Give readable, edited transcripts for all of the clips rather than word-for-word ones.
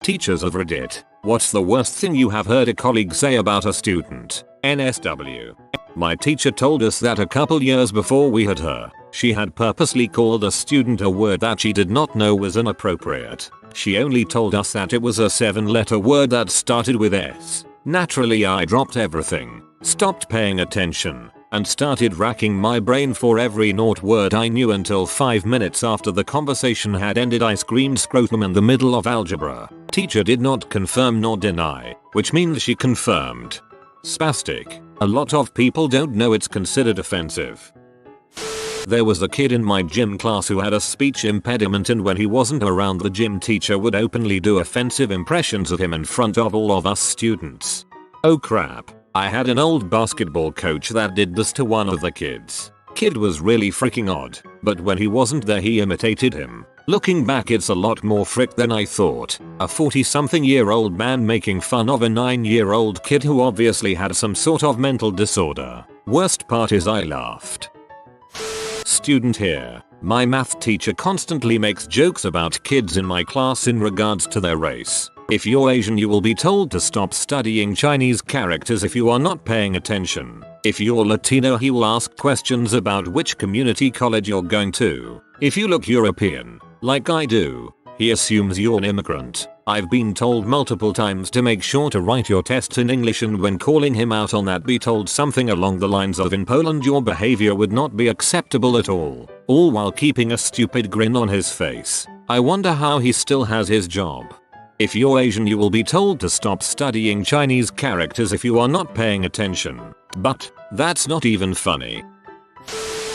Teachers of Reddit. What's the worst thing you have heard a colleague say about a student? NSW. My teacher told us that a couple years before we had her, she had purposely called a student a word that she did not know was inappropriate. She only told us that it was a 7-letter word that started with S. Naturally, I dropped everything, stopped paying attention, and started racking my brain for every naught word I knew until 5 minutes after the conversation had ended I screamed scrotum in the middle of algebra. Teacher did not confirm nor deny, which means she confirmed. Spastic. A lot of people don't know it's considered offensive. There was a kid in my gym class who had a speech impediment, and when he wasn't around, the gym teacher would openly do offensive impressions of him in front of all of us students. Oh crap. I had an old basketball coach that did this to one of the kids. Kid was really freaking odd, but when he wasn't there he imitated him. Looking back, it's a lot more frick than I thought. A 40-something-year-old man making fun of a 9-year-old kid who obviously had some sort of mental disorder. Worst part is I laughed. Student here. My math teacher constantly makes jokes about kids in my class in regards to their race. If you're Asian, you will be told to stop studying Chinese characters if you are not paying attention. If you're Latino, he will ask questions about which community college you're going to. If you look European, like I do, he assumes you're an immigrant. I've been told multiple times to make sure to write your tests in English, and when calling him out on that, be told something along the lines of, in Poland your behavior would not be acceptable at all while keeping a stupid grin on his face. I wonder how he still has his job. If you're Asian, you will be told to stop studying Chinese characters if you are not paying attention. But that's not even funny.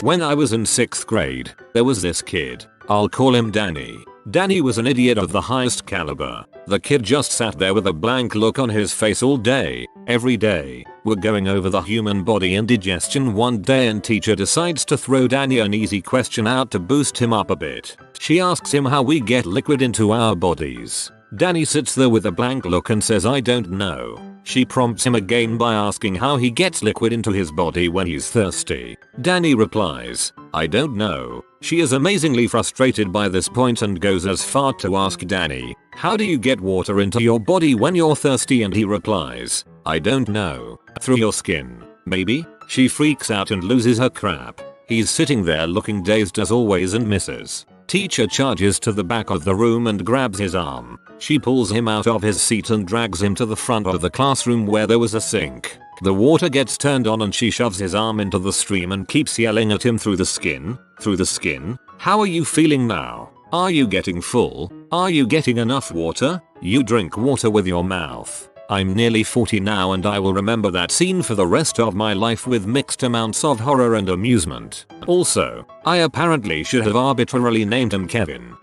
When I was in 6th grade, there was this kid. I'll call him Danny. Danny was an idiot of the highest caliber. The kid just sat there with a blank look on his face all day, every day. We're going over the human body and digestion one day, and teacher decides to throw Danny an easy question out to boost him up a bit. She asks him how we get liquid into our bodies. Danny sits there with a blank look and says, I don't know. She prompts him again by asking how he gets liquid into his body when he's thirsty. Danny replies, I don't know. She is amazingly frustrated by this point and goes as far to ask Danny, how do you get water into your body when you're thirsty? And he replies, I don't know. Through your skin, maybe? She freaks out and loses her crap. He's sitting there looking dazed as always and misses. Teacher charges to the back of the room and grabs his arm. She pulls him out of his seat and drags him to the front of the classroom where there was a sink. The water gets turned on and she shoves his arm into the stream and keeps yelling at him, through the skin, through the skin. How are you feeling now? Are you getting full? Are you getting enough water? You drink water with your mouth. I'm nearly 40 now and I will remember that scene for the rest of my life with mixed amounts of horror and amusement. Also, I apparently should have arbitrarily named him Kevin.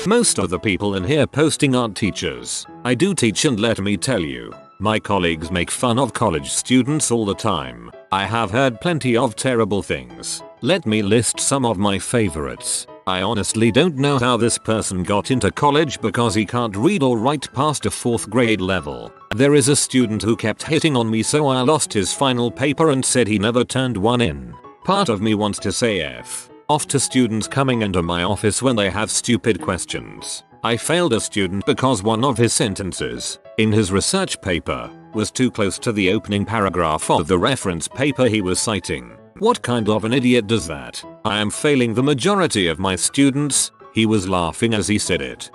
Most of the people in here posting aren't teachers. I do teach, and let me tell you, my colleagues make fun of college students all the time. I have heard plenty of terrible things. Let me list some of my favorites. I honestly don't know how this person got into college because he can't read or write past a 4th grade level. There is a student who kept hitting on me, so I lost his final paper and said he never turned one in. Part of me wants to say F off to students coming into my office when they have stupid questions. I failed a student because one of his sentences in his research paper was too close to the opening paragraph of the reference paper he was citing. What kind of an idiot does that? I am failing the majority of my students. He was laughing as he said it.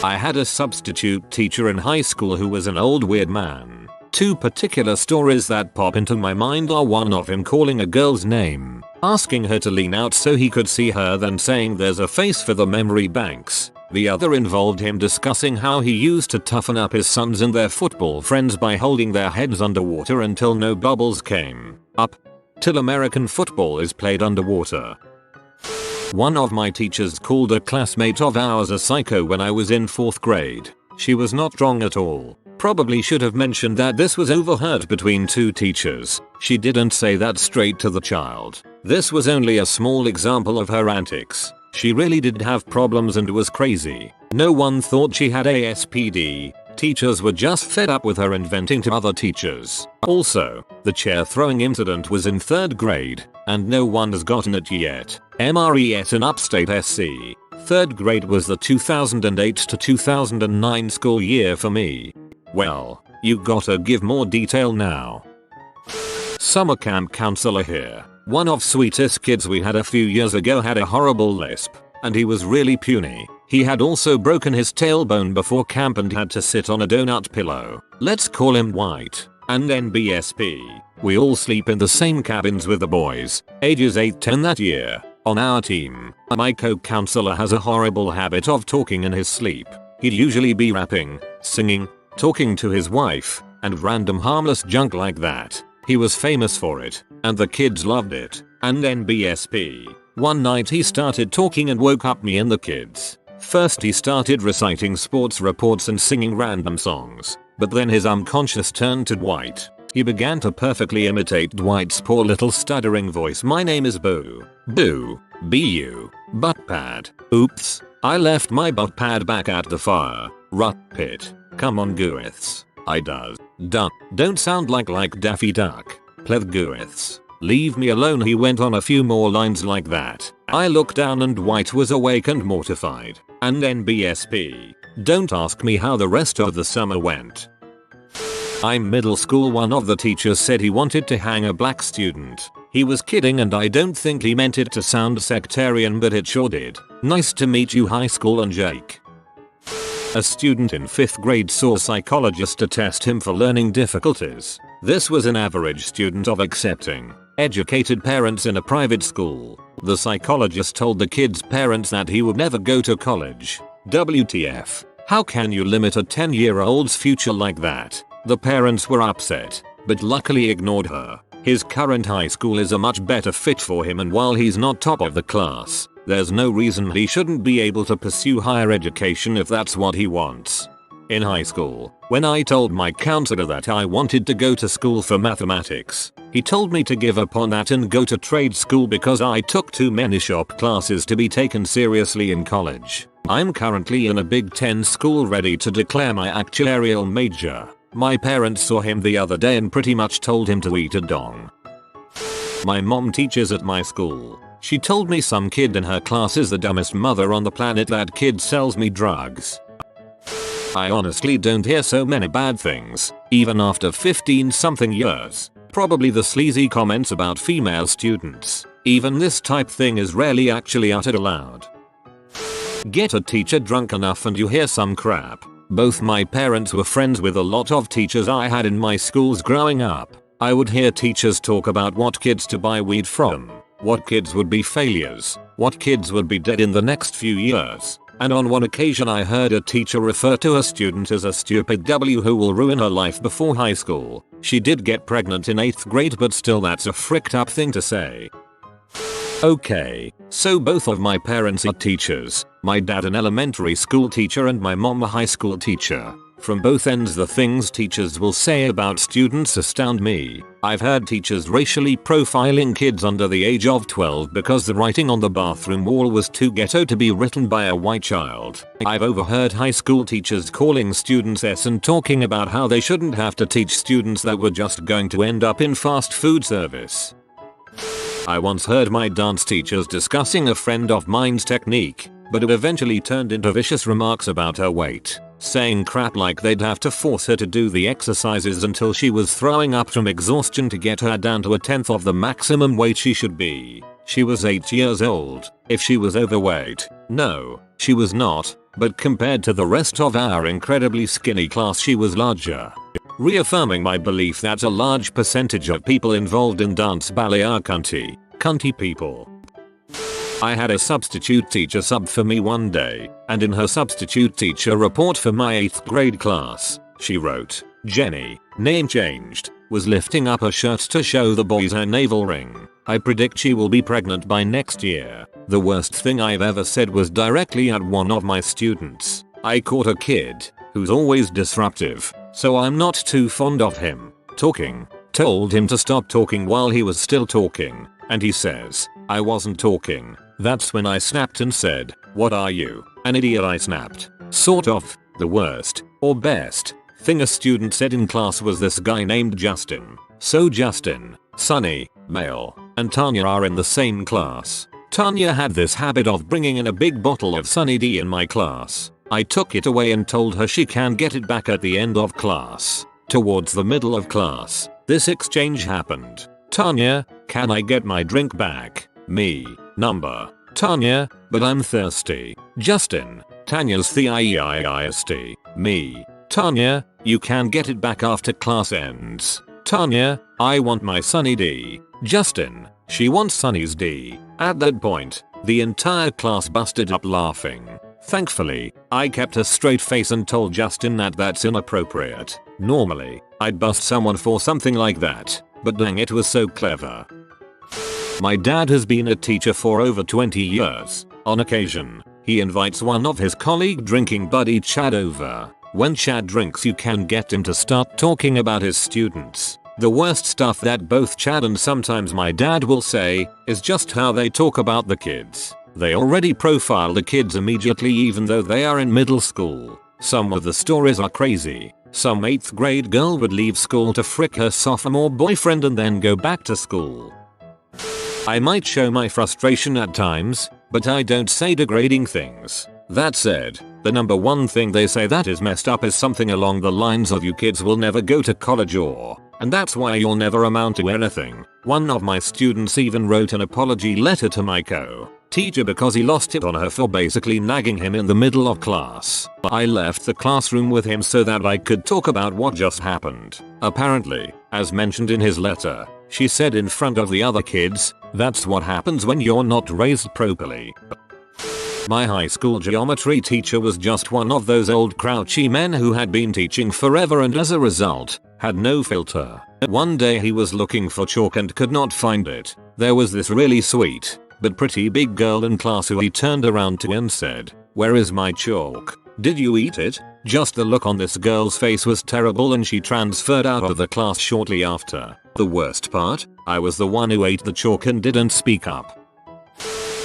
I had a substitute teacher in high school who was an old weird man. Two particular stories that pop into my mind are one of him calling a girl's name, asking her to lean out so he could see her, then saying there's a face for the memory banks. The other involved him discussing how he used to toughen up his sons and their football friends by holding their heads underwater until no bubbles came up, till American football is played underwater. One of my teachers called a classmate of ours a psycho when I was in 4th grade. She was not wrong at all. Probably should have mentioned that this was overheard between two teachers. She didn't say that straight to the child. This was only a small example of her antics. She really did have problems and was crazy. No one thought she had ASPD. Teachers were just fed up with her and venting to other teachers. Also, the chair throwing incident was in 3rd grade, and no one has gotten it yet. MRES in upstate SC. 3rd grade was the 2008 to 2009 school year for me. Well, you gotta give more detail now. Summer camp counselor here. One of sweetest kids we had a few years ago had a horrible lisp, and he was really puny. He had also broken his tailbone before camp and had to sit on a donut pillow. Let's call him White. And NBSP. We all sleep in the same cabins with the boys, ages 8-10 that year. On our team, my co-counselor has a horrible habit of talking in his sleep. He'd usually be rapping, singing, talking to his wife, and random harmless junk like that. He was famous for it, and the kids loved it. And NBSP. One night he started talking and woke up me and the kids. First he started reciting sports reports and singing random songs, but then his unconscious turned to Dwight. He began to perfectly imitate Dwight's poor little stuttering voice. My name is Boo. Boo. B-U. Butt pad. Oops. I left my butt pad back at the fire. Rut pit. Come on Gooiths. I does. Done. Don't sound like Daffy Duck. Pleth Gooiths. Leave me alone. He went on a few more lines like that. I looked down and Dwight was awake and mortified. And NBSP. Don't ask me how the rest of the summer went. I'm middle school. One of the teachers said he wanted to hang a black student. He was kidding and I don't think he meant it to sound sectarian, but it sure did. Nice to meet you high school and Jake. A student in 5th grade saw a psychologist to test him for learning difficulties. This was an average student of accepting, educated parents in a private school. The psychologist told the kid's parents that he would never go to college. WTF. How can you limit a 10-year-old's future like that? The parents were upset, but luckily ignored her. His current high school is a much better fit for him, and while he's not top of the class, there's no reason he shouldn't be able to pursue higher education if that's what he wants. In high school, when I told my counselor that I wanted to go to school for mathematics, he told me to give up on that and go to trade school because I took too many shop classes to be taken seriously in college. I'm currently in a Big 10 school ready to declare my actuarial major. My parents saw him the other day and pretty much told him to eat a dong. My mom teaches at my school. She told me some kid in her class is the dumbest mother on the planet. That kid sells me drugs. I honestly don't hear so many bad things, even after 15 something years. Probably the sleazy comments about female students. Even this type thing is rarely actually uttered aloud. Get a teacher drunk enough and you hear some crap. Both my parents were friends with a lot of teachers I had in my schools growing up. I would hear teachers talk about what kids to buy weed from, what kids would be failures, what kids would be dead in the next few years. And on one occasion I heard a teacher refer to a student as a stupid W who will ruin her life before high school. She did get pregnant in 8th grade, but still that's a fricked up thing to say. Okay, so both of my parents are teachers. My dad an elementary school teacher and my mom a high school teacher. From both ends the things teachers will say about students astound me. I've heard teachers racially profiling kids under the age of 12 because the writing on the bathroom wall was too ghetto to be written by a white child. I've overheard high school teachers calling students S and talking about how they shouldn't have to teach students that were just going to end up in fast food service. I once heard my dance teachers discussing a friend of mine's technique, but it eventually turned into vicious remarks about her weight, saying crap like they'd have to force her to do the exercises until she was throwing up from exhaustion to get her down to a tenth of the maximum weight she should be. She was 8 years old. If she was overweight, no, she was not, but compared to the rest of our incredibly skinny class she was larger. Reaffirming my belief that a large percentage of people involved in dance ballet are cunty people. I had a substitute teacher sub for me one day, and in her substitute teacher report for my 8th grade class, she wrote, Jenny, name changed, was lifting up her shirt to show the boys her navel ring. I predict she will be pregnant by next year. The worst thing I've ever said was directly at one of my students. I caught a kid, who's always disruptive, so I'm not too fond of him, talking, told him to stop talking while he was still talking, and he says, I wasn't talking. That's when I snapped and said, what are you, an idiot? I snapped. Sort of. The worst, or best, thing a student said in class was this guy named Justin. So Justin, Sunny, male, and Tanya are in the same class. Tanya had this habit of bringing in a big bottle of Sunny D in my class. I took it away and told her she can get it back at the end of class. Towards the middle of class, this exchange happened. Tanya, can I get my drink back? Me. Number. Tanya, but I'm thirsty. Justin. Tanya's theist. Me. Tanya, you can get it back after class ends. Tanya, I want my Sunny D. Justin, she wants Sunny's D. At that point, the entire class busted up laughing. Thankfully, I kept a straight face and told Justin that that's inappropriate. Normally, I'd bust someone for something like that, but dang, it was so clever. My dad has been a teacher for over 20 years. On occasion, he invites one of his colleague drinking buddy Chad over. When Chad drinks, you can get him to start talking about his students. The worst stuff that both Chad and sometimes my dad will say is just how they talk about the kids. They already profile the kids immediately even though they are in middle school. Some of the stories are crazy. Some 8th grade girl would leave school to frick her sophomore boyfriend and then go back to school. I might show my frustration at times, but I don't say degrading things. That said, the number one thing they say that is messed up is something along the lines of you kids will never go to college and that's why you'll never amount to anything. One of my students even wrote an apology letter to my co-teacher because he lost it on her for basically nagging him in the middle of class. I left the classroom with him so that I could talk about what just happened. Apparently, as mentioned in his letter, she said in front of the other kids, that's what happens when you're not raised properly. My high school geometry teacher was just one of those old grouchy men who had been teaching forever and as a result, had no filter. One day he was looking for chalk and could not find it. There was this really sweet, but pretty big girl in class who he turned around to and said, "Where is my chalk? Did you eat it?" Just the look on this girl's face was terrible and she transferred out of the class shortly after. The worst part? I was the one who ate the chalk and didn't speak up.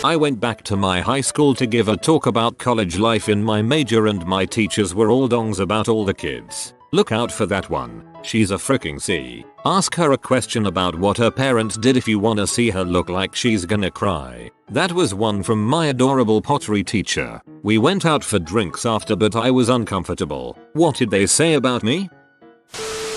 I went back to my high school to give a talk about college life in my major and my teachers were all dongs about all the kids. Look out for that one. She's a freaking C. Ask her a question about what her parents did if you wanna see her look like she's gonna cry. That was one from my adorable pottery teacher. We went out for drinks after but I was uncomfortable. What did they say about me?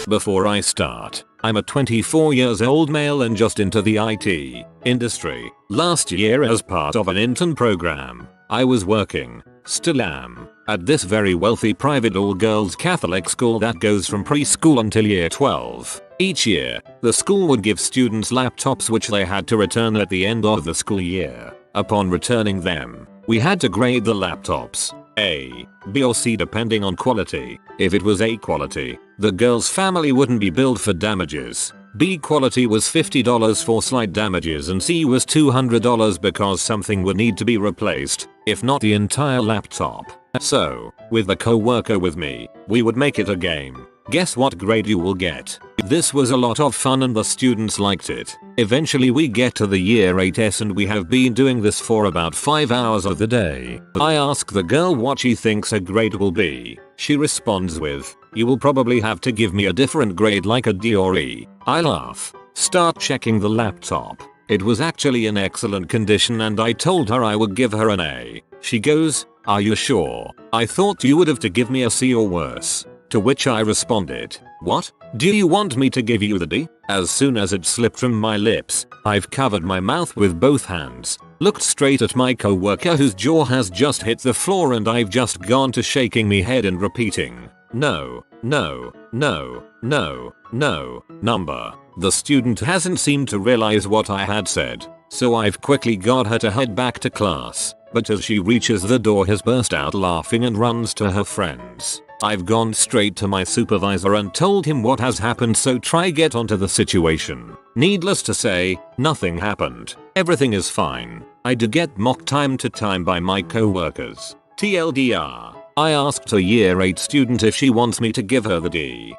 Before I start, I'm a 24 years old male and just into the IT industry. Last year as part of an intern program, I was working, still am, at this very wealthy private all-girls Catholic school that goes from preschool until year 12. Each year, the school would give students laptops which they had to return at the end of the school year. Upon returning them, we had to grade the laptops. A, B or C depending on quality. If it was A quality, the girl's family wouldn't be billed for damages. B quality was $50 for slight damages and C was $200 because something would need to be replaced, if not the entire laptop. So, with the co-worker with me, we would make it a game. Guess what grade you will get. This was a lot of fun and the students liked it. Eventually we get to the year 8s and we have been doing this for about 5 hours of the day. I ask the girl what she thinks her grade will be. She responds with, "You will probably have to give me a different grade like a D or E." I laugh. Start checking the laptop. It was actually in excellent condition and I told her I would give her an A. She goes, "Are you sure? I thought you would have to give me a C or worse." To which I responded, "What? Do you want me to give you the D?" As soon as it slipped from my lips, I've covered my mouth with both hands, looked straight at my co-worker whose jaw has just hit the floor and I've just gone to shaking me head and repeating, "No, no, no, no, no, number." The student hasn't seemed to realize what I had said, so I've quickly got her to head back to class, but as she reaches the door has burst out laughing and runs to her friends. I've gone straight to my supervisor and told him what has happened, so try get onto the situation. Needless to say, nothing happened. Everything is fine. I do get mocked time to time by my co-workers. TLDR, I asked a year 8 student if she wants me to give her the D.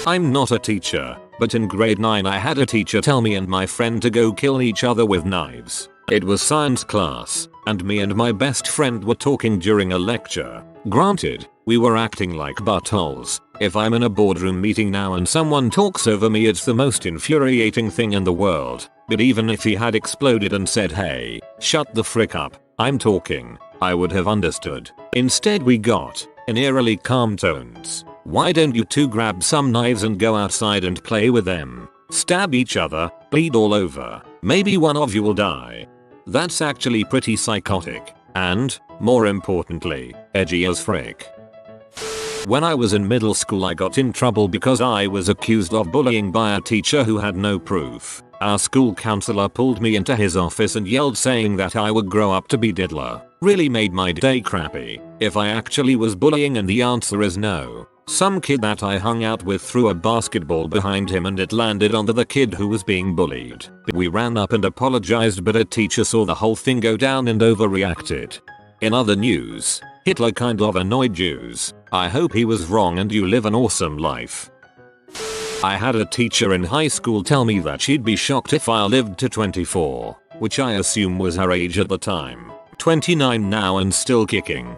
I'm not a teacher, but in grade 9 I had a teacher tell me and my friend to go kill each other with knives. It was science class, and me and my best friend were talking during a lecture. Granted, we were acting like buttholes. If I'm in a boardroom meeting now and someone talks over me, it's the most infuriating thing in the world. but even if he had exploded and said, "Hey, shut the frick up, I'm talking," I would have understood. Instead we got, in eerily calm tones, "Why don't you two grab some knives and go outside and play with them? Stab each other, bleed all over. Maybe one of you will die." That's actually pretty psychotic. And, more importantly, edgy as frick. When I was in middle school I got in trouble because I was accused of bullying by a teacher who had no proof. Our school counselor pulled me into his office and yelled saying that I would grow up to be diddler. Really made my day crappy. If I actually was bullying, and the answer is no. Some kid that I hung out with threw a basketball behind him and it landed onto the kid who was being bullied. We ran up and apologized, but a teacher saw the whole thing go down and overreacted. In other news, Hitler kind of annoyed Jews. I hope he was wrong and you live an awesome life. I had a teacher in high school tell me that she'd be shocked if I lived to 24, which I assume was her age at the time. 29 now and still kicking.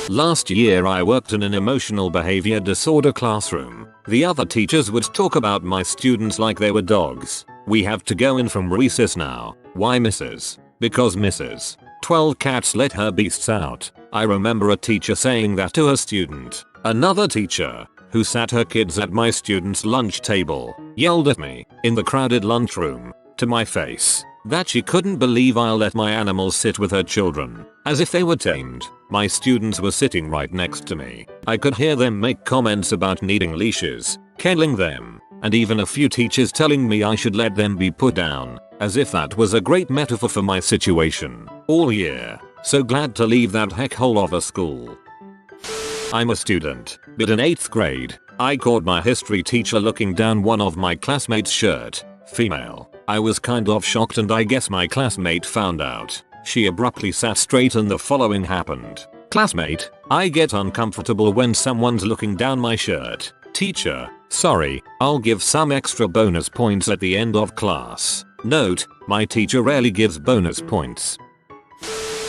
Last year I worked in an emotional behavior disorder classroom. The other teachers would talk about my students like they were dogs. "We have to go in from recess now." "Why, Mrs.?" "Because Mrs. 12 cats let her beasts out." I remember a teacher saying that to a student. Another teacher, who sat her kids at my student's lunch table, yelled at me, in the crowded lunchroom, to my face, that she couldn't believe I let my animals sit with her children, as if they were tamed. My students were sitting right next to me. I could hear them make comments about needing leashes, killing them, and even a few teachers telling me I should let them be put down, as if that was a great metaphor for my situation. All year, so glad to leave that heckhole of a school. I'm a student, but in 8th grade, I caught my history teacher looking down one of my classmates' shirt, female. I was kind of shocked and I guess my classmate found out. She abruptly sat straight and the following happened. "Classmate, I get uncomfortable when someone's looking down my shirt." "Teacher, sorry, I'll give some extra bonus points at the end of class." Note, my teacher rarely gives bonus points.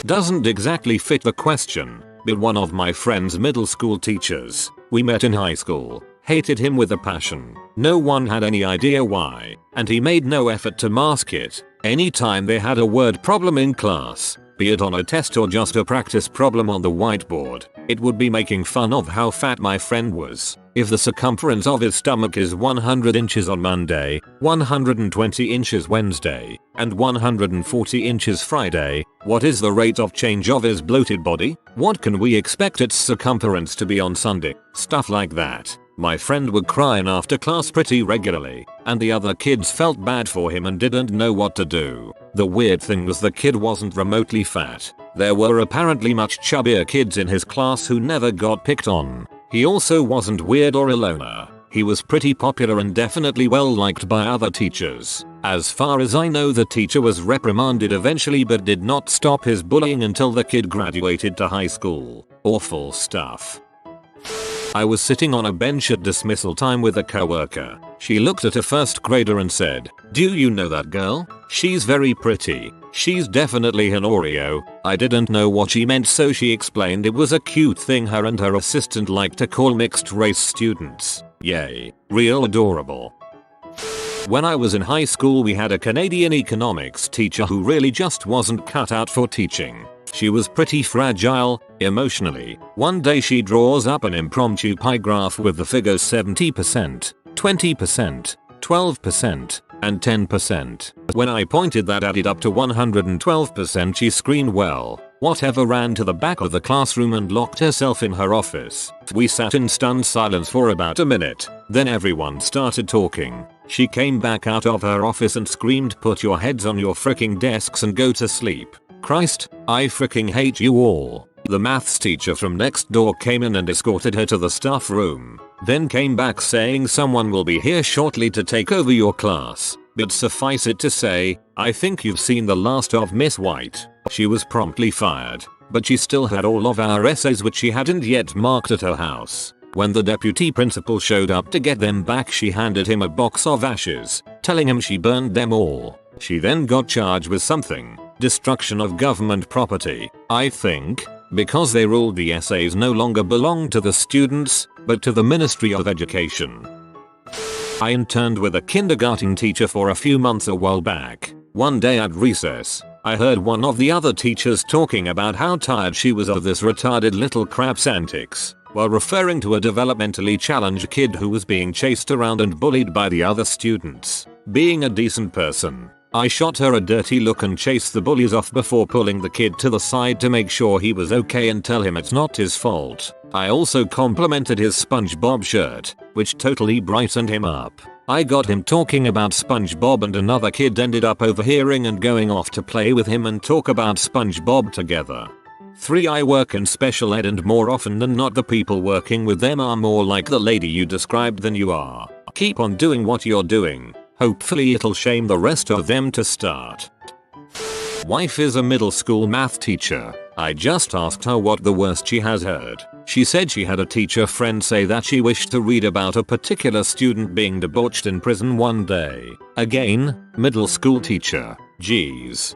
Doesn't exactly fit the question, but one of my friend's middle school teachers, we met in high school, hated him with a passion. No one had any idea why, and he made no effort to mask it. Anytime they had a word problem in class, be it on a test or just a practice problem on the whiteboard, it would be making fun of how fat my friend was. If the circumference of his stomach is 100 inches on Monday, 120 inches Wednesday, and 140 inches Friday, what is the rate of change of his bloated body? What can we expect its circumference to be on Sunday? Stuff like that. My friend would cry in after class pretty regularly, and the other kids felt bad for him and didn't know what to do. The weird thing was the kid wasn't remotely fat. There were apparently much chubbier kids in his class who never got picked on. He also wasn't weird or a loner. He was pretty popular and definitely well liked by other teachers. As far as I know, the teacher was reprimanded eventually but did not stop his bullying until the kid graduated to high school. Awful stuff. I was sitting on a bench at dismissal time with a coworker. She looked at a first grader and said, "Do you know that girl? She's very pretty. She's definitely an Oreo." I didn't know what she meant, so she explained it was a cute thing her and her assistant liked to call mixed race students. Yay, real adorable. When I was in high school we had a Canadian economics teacher who really just wasn't cut out for teaching. She was pretty fragile, emotionally. One day she draws up an impromptu pie graph with the figures 70%, 20%, 12%, and 10%. When I pointed that added up to 112%, she screamed, "Well, whatever," ran to the back of the classroom and locked herself in her office. We sat in stunned silence for about a minute. Then everyone started talking. She came back out of her office and screamed, "Put your heads on your freaking desks and go to sleep. Christ, I freaking hate you all." The maths teacher from next door came in and escorted her to the staff room, then came back saying someone will be here shortly to take over your class. But suffice it to say, I think you've seen the last of Miss White. She was promptly fired, but she still had all of our essays which she hadn't yet marked at her house. When the deputy principal showed up to get them back, she handed him a box of ashes, telling him she burned them all. She then got charged with something. Destruction of government property, I think, because they ruled the essays no longer belonged to the students, but to the Ministry of Education. I interned with a kindergarten teacher for a few months a while back. One day at recess, I heard one of the other teachers talking about how tired she was of this retarded little crap's antics, while referring to a developmentally challenged kid who was being chased around and bullied by the other students. Being a decent person, I shot her a dirty look and chased the bullies off before pulling the kid to the side to make sure he was okay and tell him it's not his fault. I also complimented his SpongeBob shirt, which totally brightened him up. I got him talking about SpongeBob and another kid ended up overhearing and going off to play with him and talk about SpongeBob together. 3. I work in special ed and more often than not the people working with them are more like the lady you described than you are. Keep on doing what you're doing. Hopefully it'll shame the rest of them to start. Wife is a middle school math teacher. I just asked her what the worst she has heard. She said she had a teacher friend say that she wished to read about a particular student being debauched in prison one day. Again, middle school teacher. Jeez.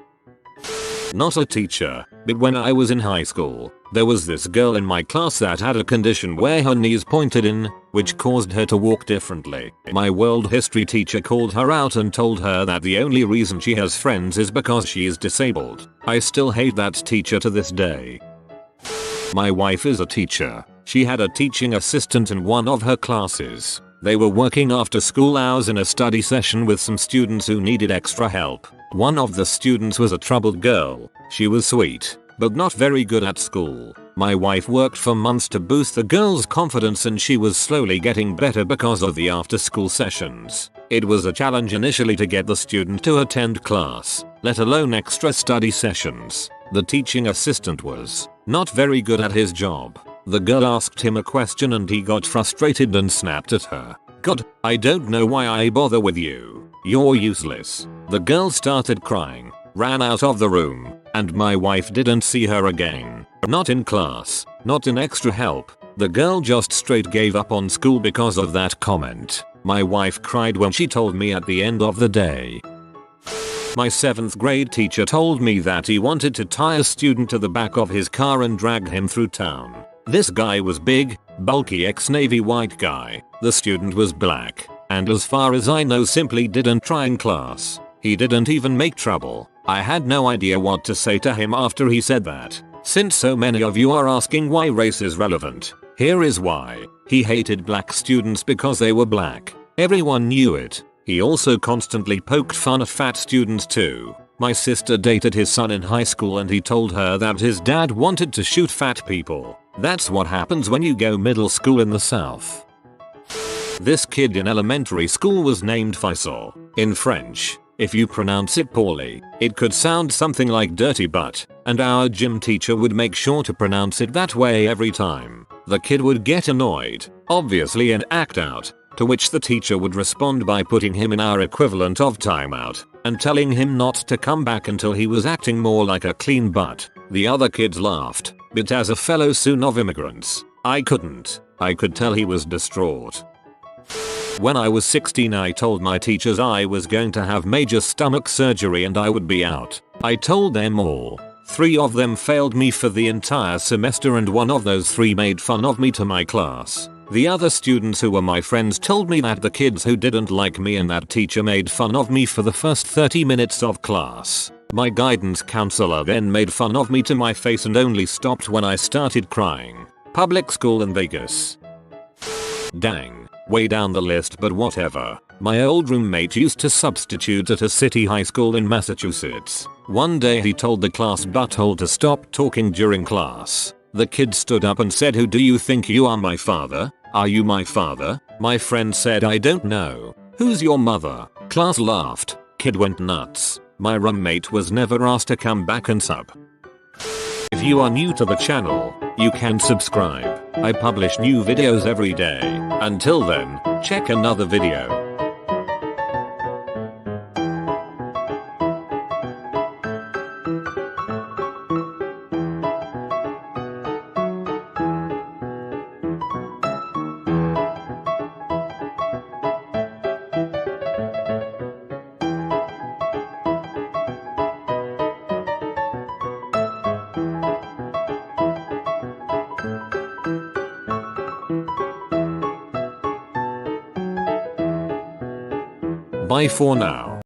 Not a teacher, but when I was in high school, there was this girl in my class that had a condition where her knees pointed in, which caused her to walk differently. My world history teacher called her out and told her that the only reason she has friends is because she is disabled. I still hate that teacher to this day. My wife is a teacher. She had a teaching assistant in one of her classes. They were working after school hours in a study session with some students who needed extra help. One of the students was a troubled girl. She was sweet, but not very good at school. My wife worked for months to boost the girl's confidence and she was slowly getting better because of the after school sessions. It was a challenge initially to get the student to attend class, let alone extra study sessions. The teaching assistant was not very good at his job. The girl asked him a question and he got frustrated and snapped at her. "God, I don't know why I bother with you. You're useless." The girl started crying, ran out of the room, and my wife didn't see her again. Not in class, not in extra help. The girl just straight gave up on school because of that comment. My wife cried when she told me at the end of the day. My 7th grade teacher told me that he wanted to tie a student to the back of his car and drag him through town. This guy was big, bulky ex-Navy white guy. The student was black, and as far as I know simply didn't try in class. He didn't even make trouble. I had no idea what to say to him after he said that. Since so many of you are asking why race is relevant, here is why. He hated black students because they were black. Everyone knew it. He also constantly poked fun at fat students too. My sister dated his son in high school and he told her that his dad wanted to shoot fat people. That's what happens when you go middle school in the South. This kid in elementary school was named Faisal. In French, if you pronounce it poorly, it could sound something like dirty butt, and our gym teacher would make sure to pronounce it that way every time. The kid would get annoyed, obviously, and act out, to which the teacher would respond by putting him in our equivalent of timeout, and telling him not to come back until he was acting more like a clean butt. The other kids laughed, but as a fellow son of immigrants, I couldn't. I could tell he was distraught. When I was 16, I told my teachers I was going to have major stomach surgery and I would be out. I told them all. 3 of them failed me for the entire semester and one of those 3 made fun of me to my class. The other students who were my friends told me that the kids who didn't like me and that teacher made fun of me for the first 30 minutes of class. My guidance counselor then made fun of me to my face and only stopped when I started crying. Public school in Vegas. Dang. Way down the list, but whatever. My old roommate used to substitute at a city high school in Massachusetts. One day he told the class butthole to stop talking during class. The kid stood up and said, "Who do you think you are, my father? Are you my father?" My friend said, "I don't know." "Who's your mother?" Class laughed. Kid went nuts. My roommate was never asked to come back and sub. If you are new to the channel, you can subscribe. I publish new videos every day. Until then, check another video. Bye for now.